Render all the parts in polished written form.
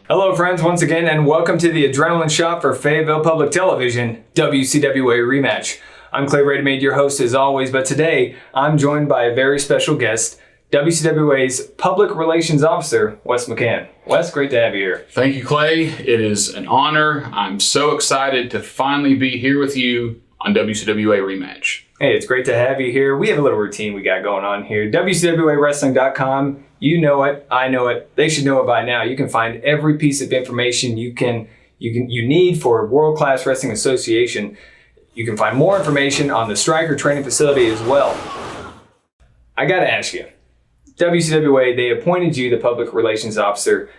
Hello friends, once again, and welcome to the Adrenaline Shot for Fayetteville Public Television, WCWA Rematch. I'm Clay Rademaid, your host as always, but today I'm joined by a very special guest, WCWA's Public Relations Officer, Wes McCann. Wes, great to have you here. Thank you, Clay. It is an honor. I'm so excited to finally be here with you on WCWA Rematch. Hey, it's great to have you here. We have a little routine we got going on here. WCWAWrestling.com. You know it. I know it. They should know it by now. You can find every piece of information you need for World Class Wrestling Association. You can find more information on the Stryker training facility as well. I got to ask you, WCWA, they appointed you the public relations officer.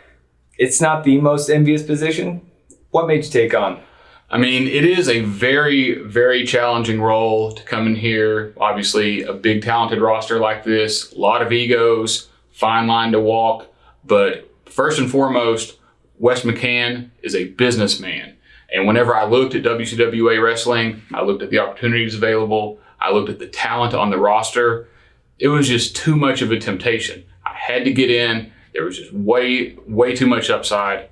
It's not the most envious position. What made you take on? I mean, it is a very, very challenging role to come in here. Obviously, a big, talented roster like this, a lot of egos, fine line to walk. But first and foremost, Wes McCann is a businessman. And whenever I looked at WCWA Wrestling, I looked at the opportunities available, I looked at the talent on the roster, it was just too much of a temptation. I had to get in. There was just way, way too much upside.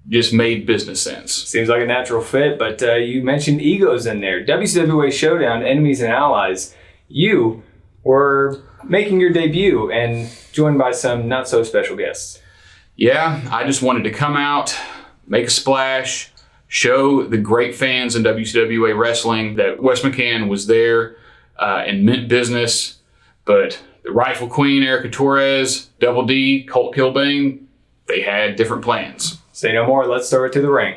Just made business sense. Seems like a natural fit, but you mentioned egos in there. WCWA Showdown, Enemies and Allies. You were making your debut and joined by some not so special guests. Yeah, I just wanted to come out, make a splash, show the great fans in WCWA Wrestling that Wes McCann was there and meant business. But the rightful queen, Erica Torres, Double D, Colt Kilbane, they had different plans. Say no more, let's throw it to the ring.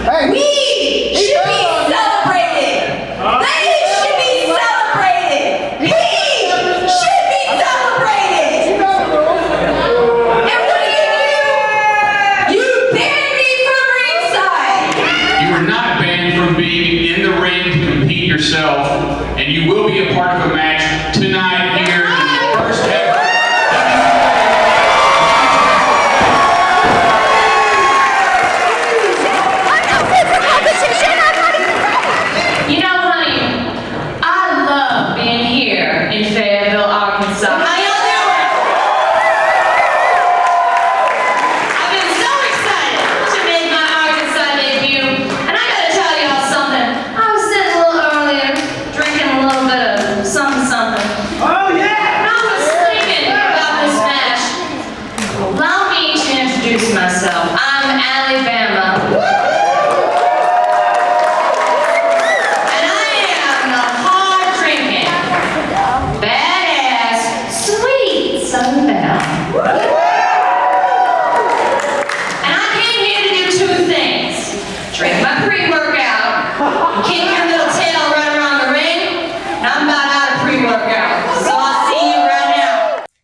Hey, we should be celebrated. They should be celebrated. He should be celebrated. And what do? You banned me from ringside. You are not banned from being in the ring to compete yourself, and you will be a part of a match tonight here in the first ever. You know, honey, I love being here in Fayetteville, Arkansas. How y'all doing? I've been so excited to make my Arkansas debut, and I gotta tell y'all something. I was sitting a little earlier, drinking a little bit of something. Oh yeah! And I was thinking about this match. Allow me to introduce myself. I'm Ali Bama.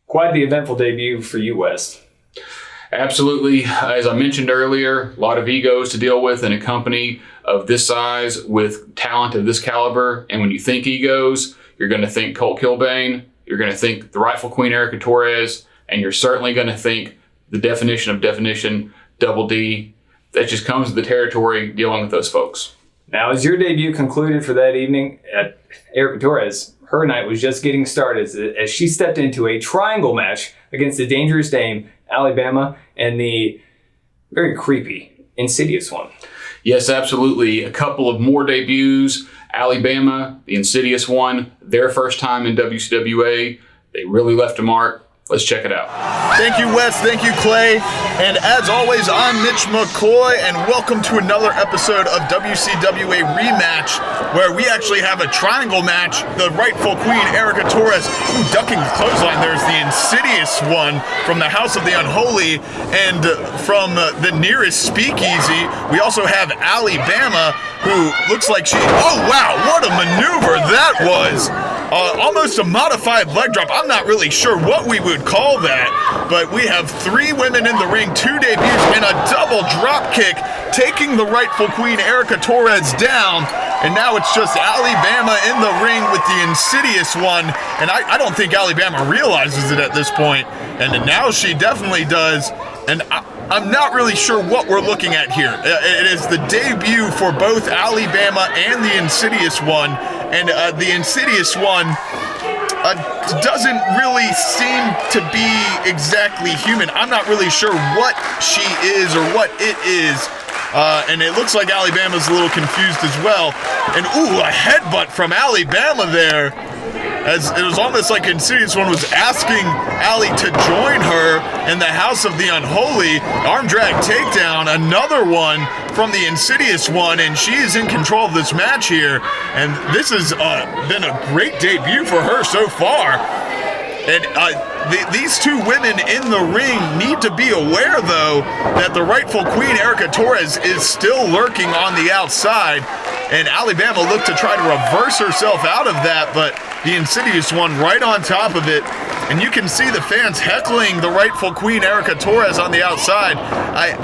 Quite the eventful debut for you, Wes. Absolutely. As I mentioned earlier, a lot of egos to deal with in a company of this size with talent of this caliber. And when you think egos, you're going to think Colt Kilbane, you're going to think the rightful queen Erica Torres, and you're certainly going to think the definition of definition, Double D. That just comes with the territory dealing with those folks. Now, as your debut concluded for that evening, Erica Torres, her night was just getting started as she stepped into a triangle match against the Dangerous Dame, Ali Bama, and the very creepy Insidious One. Yes, absolutely. A couple of more debuts. Ali Bama, the Insidious One, their first time in WCWA. They really left a mark. Let's check it out. Thank you, Wes. Thank you, Clay. And as always, I'm Mitch McCoy, and welcome to another episode of WCWA Rematch, where we actually have a triangle match. The rightful queen, Erica Torres, ducking the clothesline. There's the Insidious One from the House of the Unholy, and from the nearest speakeasy, we also have Ali Bama, who looks like she... Oh, wow, what a maneuver that was! Almost a modified leg drop. I'm not really sure what we would call that, but we have 3 women in the ring, 2 debuts, and a double drop kick, taking the rightful queen Erica Torres down. And now it's just Ali Bama in the ring with with the Insidious One, and I don't think Ali Bama realizes it at this point, and now she definitely does, and I'm not really sure what we're looking at here. It is the debut for both Ali Bama and the Insidious One, and the Insidious One doesn't really seem to be exactly human. I'm not really sure what she is or what it is. And it looks like Ali Bama's a little confused as well. And ooh, a headbutt from Ali Bama there. As it was almost like Insidious One was asking Ali to join her in the House of the Unholy. Arm drag takedown, another one from the Insidious One, and she is in control of this match here. And this has been a great debut for her so far. And these two women in the ring need to be aware, though, that the rightful queen, Erica Torres, is still lurking on the outside. And Ali Bama looked to try to reverse herself out of that, but the Insidious One right on top of it. And you can see the fans heckling the rightful queen, Erica Torres, on the outside.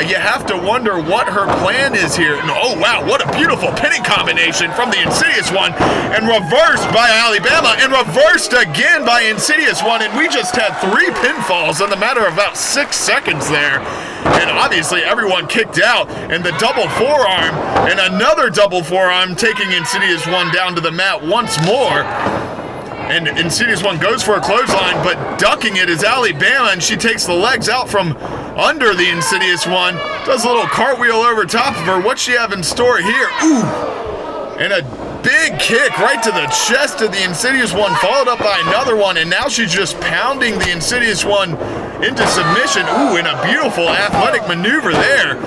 You have to wonder what her plan is here. And oh, wow, what a beautiful pinning combination from the Insidious One. And reversed by Ali Bama, and reversed again by Insidious One. And we just had 3 pinfalls in the matter of about 6 seconds there. And obviously everyone kicked out, and the double forearm, and another double forearm taking Insidious One down to the mat once more. And Insidious One goes for a clothesline, but ducking it is Ali Bama, and she takes the legs out from under the Insidious One, does a little cartwheel over top of her. What's she have in store here? Ooh! And a big kick right to the chest of the Insidious One, followed up by another one, and now she's just pounding the Insidious One into submission. Ooh, and a beautiful athletic maneuver there.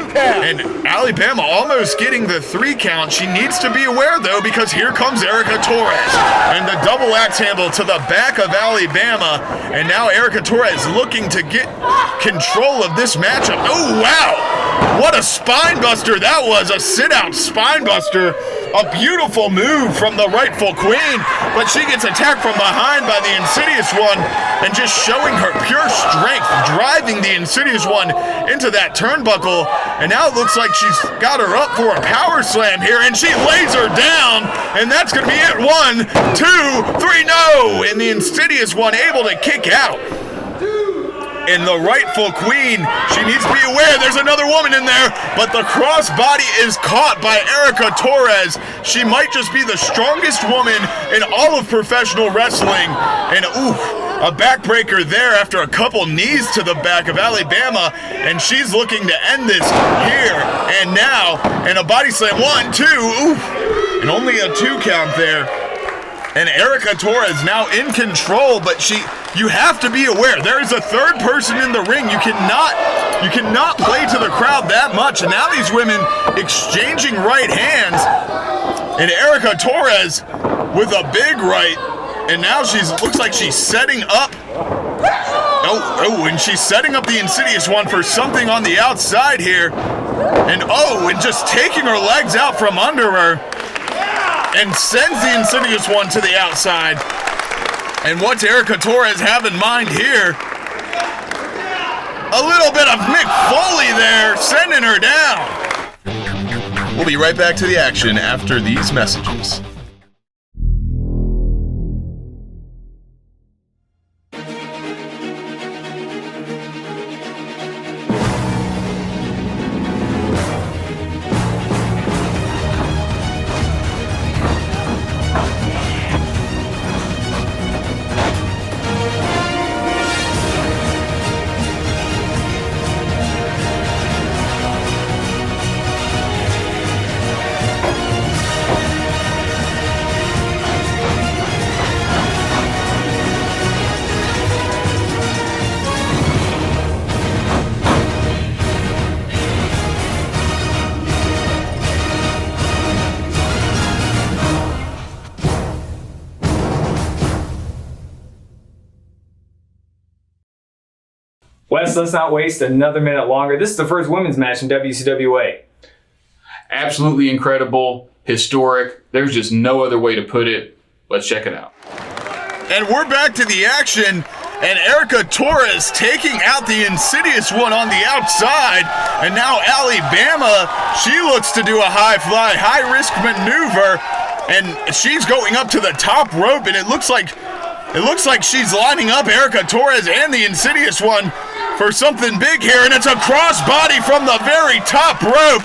And Ali Bama almost getting the 3 count. She needs to be aware, though, because here comes Erica Torres. And the double axe handle to the back of Ali Bama. And now Erica Torres looking to get control of this matchup. Oh, wow! What a spine buster that was. A sit-out spine buster. A beautiful move from the rightful queen, but she gets attacked from behind by the Insidious One, and just showing her pure strength, driving the Insidious One into that turnbuckle. And now it looks like she's got her up for a power slam here, and she lays her down, and that's going to be it. 1, 2, 3, no! And the Insidious One able to kick out. And the rightful queen, she needs to be aware there's another woman in there, but the crossbody is caught by Erica Torres. She might just be the strongest woman in all of professional wrestling. And ooh, a backbreaker there after a couple knees to the back of Ali Bama, and she's looking to end this here and now. And a body slam, 1, 2, ooh, and only a 2 count there. And Erica Torres now in control, but you have to be aware there is a third person in the ring. You cannot play to the crowd that much. And now these women exchanging right hands, and Erica Torres with a big right, and now looks like she's setting up. And she's setting up the Insidious One for something on the outside here. And just taking her legs out from under her. And sends the Insidious One to the outside. And what's Erica Torres have in mind here? A little bit of Mick Foley there, sending her down. We'll be right back to the action after these messages. Wes, let's not waste another minute longer. This is the first women's match in WCWA. Absolutely incredible, historic. There's just no other way to put it. Let's check it out. And we're back to the action, and Erica Torres taking out the Insidious One on the outside. And now Ali Bama, she looks to do a high fly, high risk maneuver. and she's going up to the top rope, and it looks like she's lining up Erica Torres and the Insidious One for something big here, and it's a crossbody from the very top rope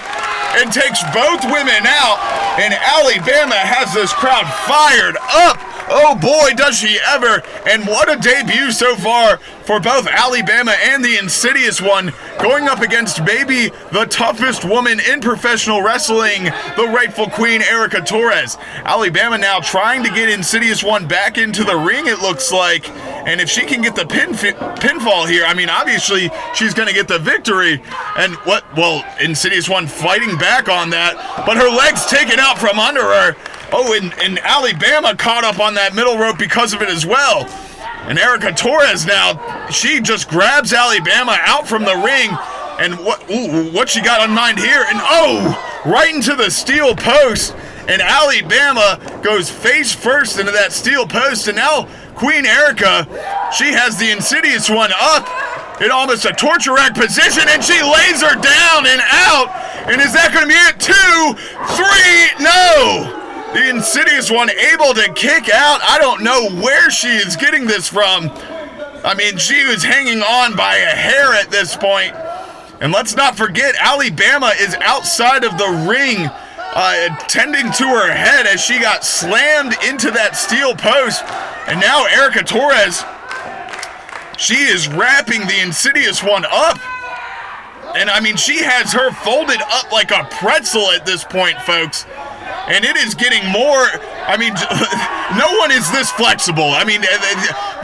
and takes both women out, and Ali Bama has this crowd fired up. Oh boy, does she ever. And what a debut so far for both Ali Bama and the Insidious One, going up against maybe the toughest woman in professional wrestling, the rightful queen, Erica Torres. Ali Bama now trying to get Insidious One back into the ring, it looks like. And if she can get the pinfall here, I mean, obviously she's going to get the victory. And Insidious One fighting back on that, but her leg's taken out from under her. Oh, and Ali Bama caught up on that middle rope because of it as well. And Erica Torres now, she just grabs Ali Bama out from the ring. And what she got on mind here? And right into the steel post. And Ali Bama goes face first into that steel post. And now Queen Erica, she has the Insidious One up in almost a torture rack position, and she lays her down and out. And is that going to be it? 2, 3, no! The Insidious One able to kick out. I don't know where she is getting this from. I mean, she was hanging on by a hair at this point. And let's not forget, Ali Bama is outside of the ring, tending to her head as she got slammed into that steel post. And now Erica Torres, she is wrapping the Insidious One up. And I mean, she has her folded up like a pretzel at this point, folks. And it is getting more, I mean, no one is this flexible. I mean,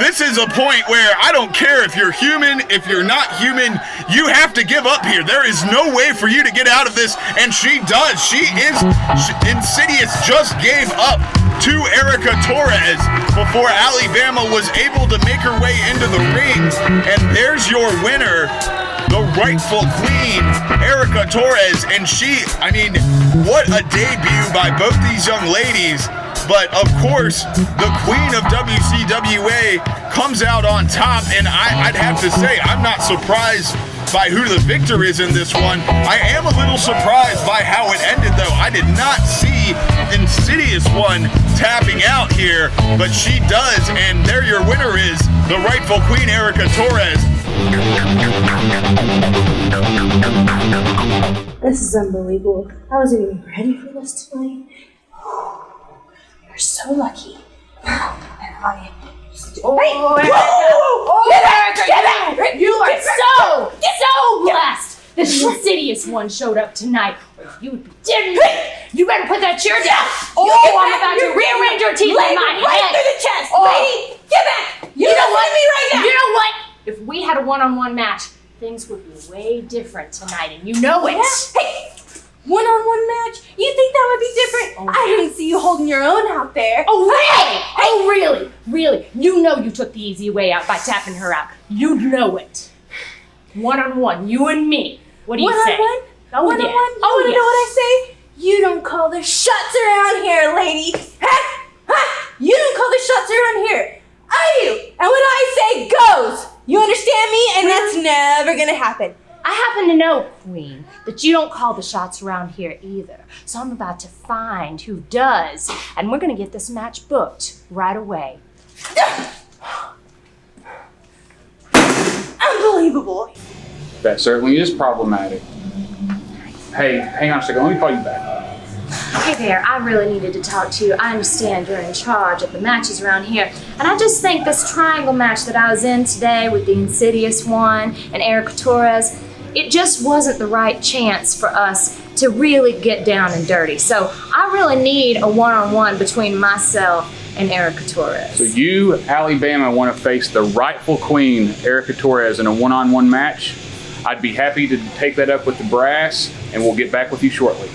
this is a point where I don't care if you're human, if you're not human, you have to give up here. There is no way for you to get out of this, and she does. Insidious just gave up to Erica Torres before Ali Bama was able to make her way into the ring. And there's your winner, the rightful queen, Erica Torres. And I mean, what a debut by both these young ladies. But of course, the queen of WCWA comes out on top. And I'd have to say, I'm not surprised by who the victor is in this one. I am a little surprised by how it ended, though. I did not see Insidious One tapping out here, but she does. And there your winner is the rightful queen, Erica Torres. This is unbelievable. I wasn't even ready for this tonight. You're so lucky. Erica, you are so blessed that the Insidious One showed up tonight. You would be dead. You better put that chair down. I'm about to rearrange your teeth in my head. Right through the chest, lady. Get back. You don't want me right now. You know what? If we had a one-on-one match, things would be way different tonight, and you know it. Yeah. Hey, one-on-one match? You think that would be different? I didn't see you holding your own out there. Oh, really? Oh, really? Really? You know you took the easy way out by tapping her out. You know it. One-on-one, you and me. What do you say? One-on-one? Oh, One-on-one? yeah. You want to know what I say? You don't call the shots around here, lady. You don't call the shots around here. I do. And what I say goes. You understand me? And that's never going to happen. I happen to know, Queen, that you don't call the shots around here either. So I'm about to find who does. And we're going to get this match booked right away. Unbelievable. That certainly is problematic. Hey, hang on a second. Let me call you back. Hey there, I really needed to talk to you. I understand you're in charge of the matches around here. And I just think this triangle match that I was in today with the Insidious One and Erica Torres, it just wasn't the right chance for us to really get down and dirty. So I really need a one-on-one between myself and Erica Torres. So you, Ali Bama, want to face the rightful queen, Erica Torres, in a one-on-one match? I'd be happy to take that up with the brass, and we'll get back with you shortly.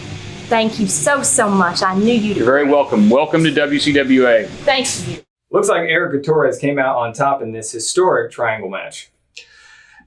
Thank you so much. I knew you'd. You're very welcome. Welcome to WCWA. Thank you. Looks like Erica Torres came out on top in this historic triangle match.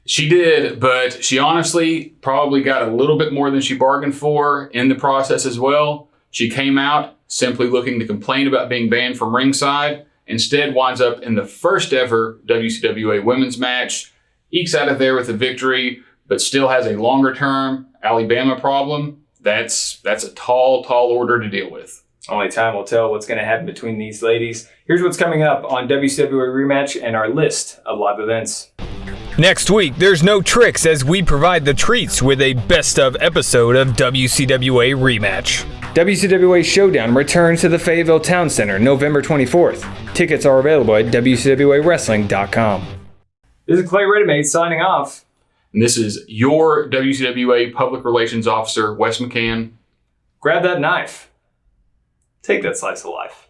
She did, but she honestly probably got a little bit more than she bargained for in the process as well. She came out simply looking to complain about being banned from ringside, instead winds up in the first ever WCWA women's match, ekes out of there with a victory, but still has a longer term Ali Bama problem. That's a tall order to deal with. Only time will tell what's going to happen between these ladies. Here's what's coming up on WCWA Rematch and our list of live events. Next week, there's no tricks as we provide the treats with a best of episode of WCWA Rematch. WCWA Showdown returns to the Fayetteville Town Center November 24th. Tickets are available at WCWAWrestling.com. This is Clay Redemaid signing off. And this is your WCWA Public Relations Officer, Wes McCann. Grab that knife. Take that slice of life.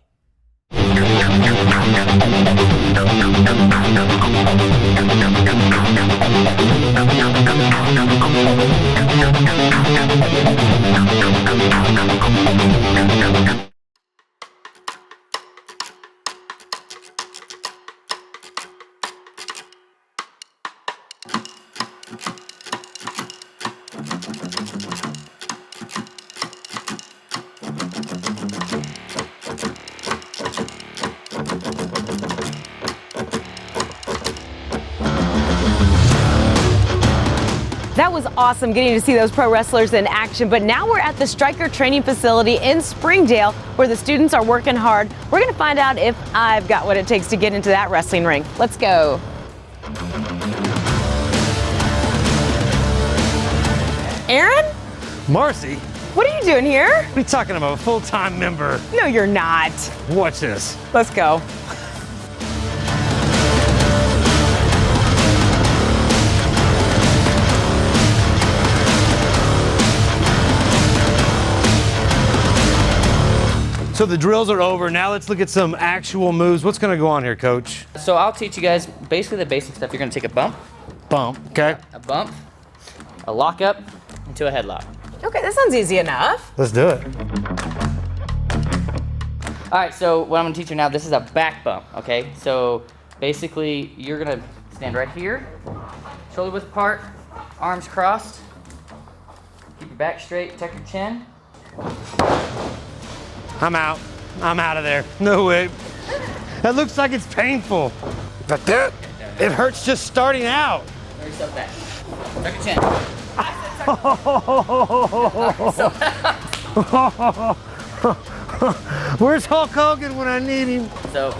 That was awesome getting to see those pro wrestlers in action, but now we're at the Stryker training facility in Springdale where the students are working hard. We're going to find out if I've got what it takes to get into that wrestling ring. Let's go. Aaron? Marcy, What are you doing here? what are you talking about? A full-time member. No, you're not. Watch this. Let's go. So the drills are over. Now let's look at some actual moves. What's going to go on here, Coach? So I'll teach you guys basically the basic stuff. You're gonna take a bump, Bump, okay? a bump, a lock up, into a headlock. Okay, that sounds easy enough. Let's do it. All right, so what I'm gonna teach you now, this is a back bump, okay? So basically, you're gonna stand right here, shoulder width apart, arms crossed, keep your back straight, tuck your chin. I'm out. I'm out of there. No way. That looks like it's painful. But that, it hurts just starting out. Throw yourself back. Tuck your chin. Where's Hulk Hogan when I need him? So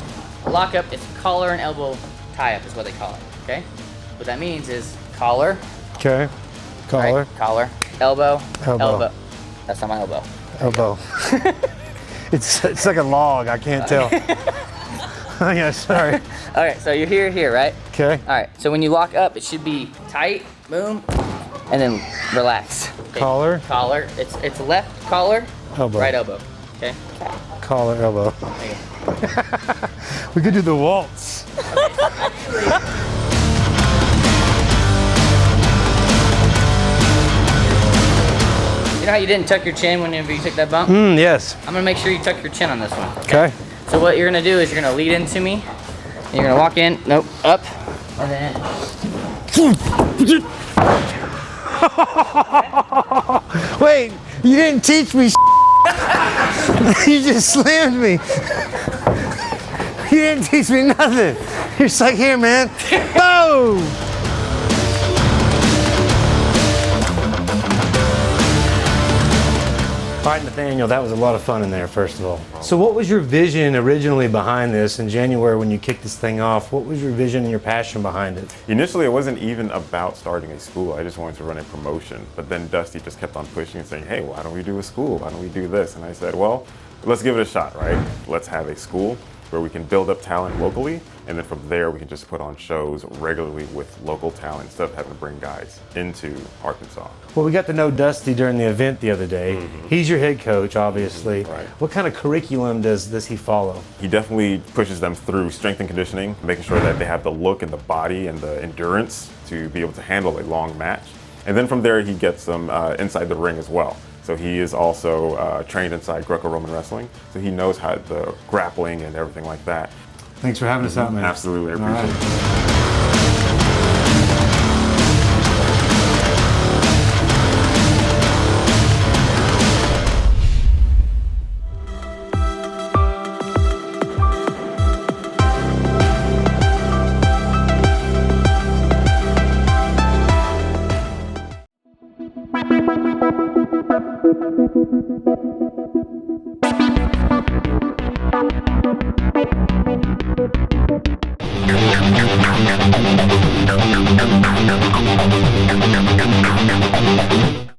lock up is collar and elbow tie up is what they call it, okay? What that means is collar, Okay. Collar, right, collar, elbow, Elbow. elbow. That's not my elbow. elbow. It's like a log. I can't tell. Oh, yeah, sorry. All right, so you're here, right? Okay. All right, so when you lock up, it should be tight, boom, and then relax. Okay. Collar. Collar. It's left collar, Elbow. right elbow. Okay. Collar, elbow. There you go. We could do the waltz. You know how you didn't tuck your chin whenever you took that bump? Yes. I'm gonna make sure you tuck your chin on this one. Okay. So what you're gonna do is you're gonna lead into me, and you're gonna walk in, nope, up, and then Wait, you didn't teach me. You just slammed me. You didn't teach me nothing. You're just like, here, man. Boom! All right, Nathaniel, that was a lot of fun in there, first of all. So what was your vision originally behind this in January when you kicked this thing off? What was your vision and your passion behind it? Initially, it wasn't even about starting a school. I just wanted to run a promotion. But then Dusty just kept on pushing and saying, hey, why don't we do a school? Why don't we do this? And I said, well, let's give it a shot, right? Let's have a school where we can build up talent locally. And then from there, we can just put on shows regularly with local talent instead of having to bring guys into Arkansas. Well, we got to know Dusty during the event the other day. He's your head coach, obviously. Right. What kind of curriculum does he follow? He definitely pushes them through strength and conditioning, making sure that they have the look and the body and the endurance to be able to handle a long match. And then from there, he gets them inside the ring as well. So he is also trained inside Greco-Roman wrestling. So he knows how the grappling and everything like that. Thanks for having us out, man. Absolutely, I All appreciate right. it.